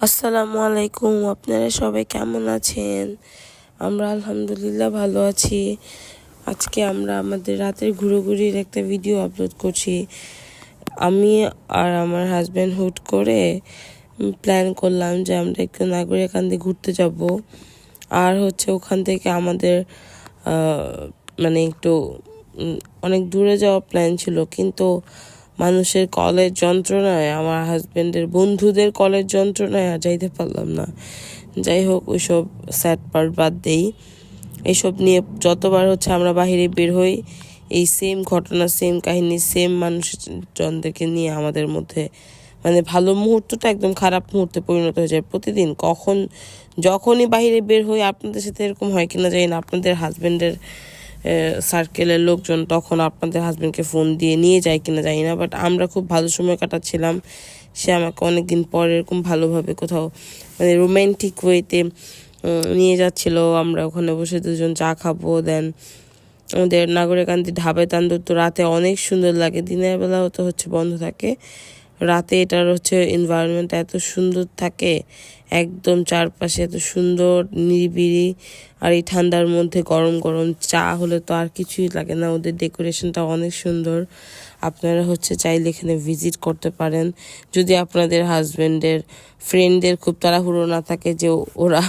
আসসালামু আলাইকুম। আপনারা সবাই কেমন আছেন? আমরা আলহামদুলিল্লাহ ভালো আছি। আজকে আমরা আমাদের রাতের ঘুরোঘুরির একটা ভিডিও আপলোড করছি। আমি আর আমার হাজব্যান্ড হুট করে প্ল্যান করলাম যে আমরা একটু নাগরিকান্দি ঘুরতে যাব। আর ওখান থেকে আমাদের একটু অনেক দূরে যাওয়ার প্ল্যান ছিল, কিন্তু মানুষের কলের যন্ত্রণায়, আমার হাজব্যান্ডের বন্ধুদের কলের যন্ত্রণায় আর যাইতে পারলাম না। যাই হোক, ওইসব স্যাড পার্ট বাদ দেই। এইসব নিয়ে যতবার আমরা বাহিরে বের হই, এই সেম ঘটনা, সেম কাহিনী, সেম মানুষজনদেরকে নিয়ে আমাদের মধ্যে ভালো মুহূর্তটা একদম খারাপ মুহূর্তে পরিণত হয়ে যায় প্রতিদিন। যখনই বাহিরে বের হই, আপনাদের সাথে এরকম হয় কিনা জানি না, আপনাদের হাজব্যান্ডের সার্কেলের লোকজন তখন আপনাদের হাজব্যান্ডকে ফোন দিয়ে নিয়ে যায় কিনা জানি না, বাট আমরা খুব ভালো সময় কাটাচ্ছিলাম। সে আমাকে অনেকদিন পর এরকম ভালোভাবে কোথাও রোম্যান্টিক ওয়েতে নিয়ে যাচ্ছিল। আমরা ওখানে বসে দুজন চা খাবো। দেন আমাদের নাগরিকান্দি ঢাবায় তান্দুর তো রাতে অনেক সুন্দর লাগে। দিনের বেলা বন্ধ থাকে, রাতে এটার এনভায়রনমেন্ট এত সুন্দর থাকে, একদম চারপাশে এত সুন্দর নিরিবিলি। আর এই ঠান্ডার মধ্যে গরম গরম চা হলে তো আর কিছুই লাগে না। ওদের ডেকোরেশনটা অনেক সুন্দর। আপনারা চাইলে এখানে ভিজিট করতে পারেন, যদি আপনাদের হাজব্যান্ডের ফ্রেন্ডদের খুব তাড়াহুড়ো না থাকে যে ওরা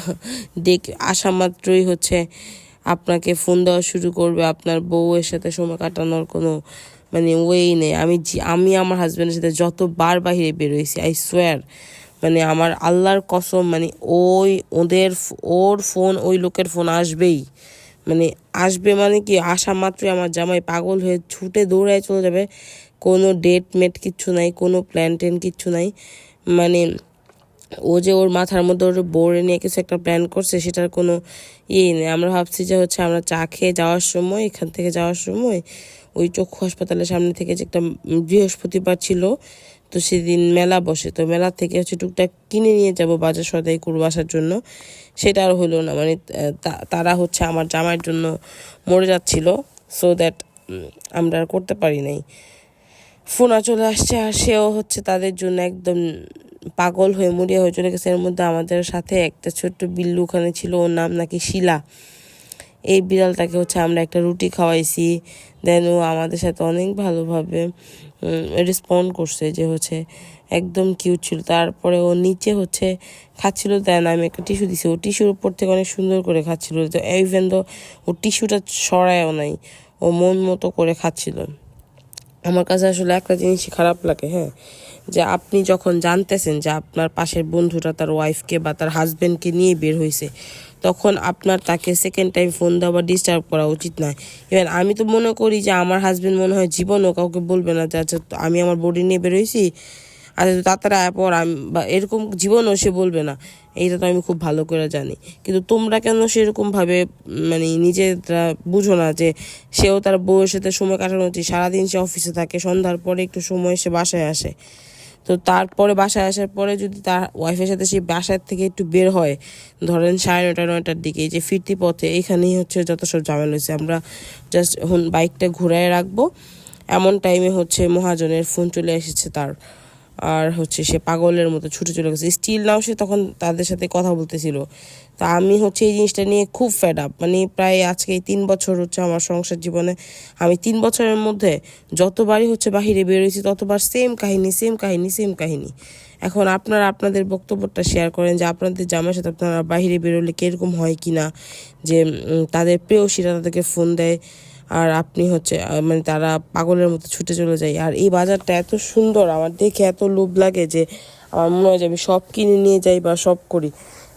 আসা মাত্রই আপনাকে ফোন দেওয়া শুরু করবে। আপনার বউয়ের সাথে সময় কাটানোর কোনো ওয়েই নেই। আমি আমার হাজব্যান্ডের সাথে যতবার বাহিরে বেরোইছি, আই সোয়ার, আমার আল্লাহর কসম, ওর ফোন, ওই লোকের ফোন আসবেই। আসবে কি, আসা মাত্রই আমার জামাই পাগল হয়ে ছুটে দৌড়ায় চলে যাবে। কোনো ডেট মেট কিচ্ছু নাই, কোনো প্ল্যান টেন কিচ্ছু নাই। ও যে ওর মাথার মধ্যে ওর বোর্ডে নিয়ে কিছু একটা প্ল্যান করছে, সেটার কোনো ইয়েই নেই। আমরা ভাবছি যে আমরা চা খেয়ে যাওয়ার সময়, এখান থেকে যাওয়ার সময় ওই চক্ষু হাসপাতালের সামনে থেকে যে একটা বৃহস্পতিবার ছিল, তো সেদিন মেলা বসে, তো মেলা থেকে টুকটাক কিনে নিয়ে যাব বাজার সদাই করবো আসার জন্য। সেটা আর হলো না। তারা আমার জামাইয়ের জন্য মরে যাচ্ছিল, সো দ্যাট আমরা আর করতে পারি নাই। ফোনা চলে আসছে, আর সেও তাদের জন্য একদম পাগল হয়ে মরিয়া হয়ে চলে গেছে। এর মধ্যে আমাদের সাথে একটা ছোট্ট বিল্লু ওখানে ছিল, ওর নাম নাকি শিলা। এই বিড়ালটাকে আমরা একটা রুটি খাওয়াইছি। দেন ও আমাদের সাথে অনেক ভালোভাবে রেসপন্ড করছে, যে একদম কিউট ছিল। তারপরে ও নিচে খাচ্ছিল, দেন আমি একটা টিস্যু দিছি, ও টিস্যুর উপর থেকে অনেক সুন্দর করে খাচ্ছিল। তো ইভেন তো ও টিস্যুটা সরায়ও নাই, ও মন মতো করে খাচ্ছিল। আমার কাছে আসলে একটা জিনিসই খারাপ লাগে, যে আপনি যখন জানতেছেন যে আপনার পাশের বন্ধুটা তার ওয়াইফকে বা তার হাজব্যান্ডকে নিয়ে বের হয়েছে, তখন আপনার তাকে সেকেন্ড টাইম ফোন দেওয়া বা ডিস্টার্ব করা উচিত নয়। ইভেন আমি তো মনে করি যে আমার হাজব্যান্ড মনে হয় জীবনও কাউকে বলবে না যে আচ্ছা আমি আমার বডি নিয়ে বের হয়েছি, আচ্ছা তাড়াতাড়ি পর, আমি বা এরকম জীবনও সে বলবে না। এইটা তো আমি খুব ভালো করে জানি। কিন্তু তোমরা কেন সেরকমভাবে নিজেরা বুঝো না যে সেও তার বউয়ের সাথে সময় কাটানো উচিত। সারাদিন সে অফিসে থাকে, সন্ধ্যার পরে একটু সময় সে বাসায় আসে। তো তারপরে বাসায় আসার পরে যদি তার ওয়াইফের সাথে সেই বাসার থেকে একটু বের হয়, ধরেন 9:30-9টার দিকে, যে ফিরতি পথে, এখানেই যত সব ঝামেলা হয়েছে। আমরা জাস্ট এখন বাইকটা ঘুরায় রাখবো, এমন টাইমে মহাজনের ফোন চলে এসেছে তার। আর সে পাগলের মতো ছুটে চলে গেছে। স্টিল নাও সে তখন তাদের সাথে কথা বলতেছিল। তা আমি এই জিনিসটা নিয়ে খুব ফেড আপ। প্রায় আজকে 3 বছর আমার সংসার জীবনে, আমি 3 বছরের মধ্যে যতবারই বাহিরে বেরোয়েছি, ততবার সেম কাহিনী, সেম কাহিনী, সেম কাহিনী। এখন আপনারা আপনাদের বক্তব্যটা শেয়ার করেন যে আপনাদের জামাইয়ের সাথে আপনারা বাহিরে বেরোলে কীরকম হয় কি না, যে তাদের প্রেয়সীরা তাদেরকে ফোন দেয়, আর আপনি তারা পাগলের মতো ছুটে চলে যায়। আর এই বাজারটা এত সুন্দর, আমার দেখে এত লোভ লাগে যে আমার মনে হয় যে আমি সব কিনে নিয়ে যাই বা সব করি।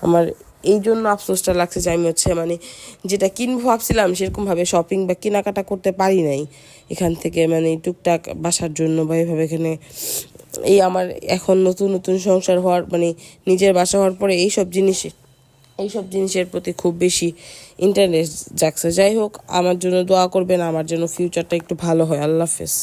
আমার এই জন্য আফসোসটা লাগছে যে আমি যেটা কিনবো ভাবছিলাম সেরকমভাবে শপিং বা কেনাকাটা করতে পারি নাই এখান থেকে, টুকটাক বাসার জন্য বা এভাবে। এখানে এই আমার এখন নতুন নতুন সংসার হওয়ার, নিজের বাসা হওয়ার পরে এইসব জিনিসের প্রতি খুব বেশি ইন্টারেস্ট জাগছে। যাই হোক, আমার জন্য দোয়া করবেন, আমার জন্য ফিউচারটা একটু ভালো হয়। আল্লাহ হাফেজ।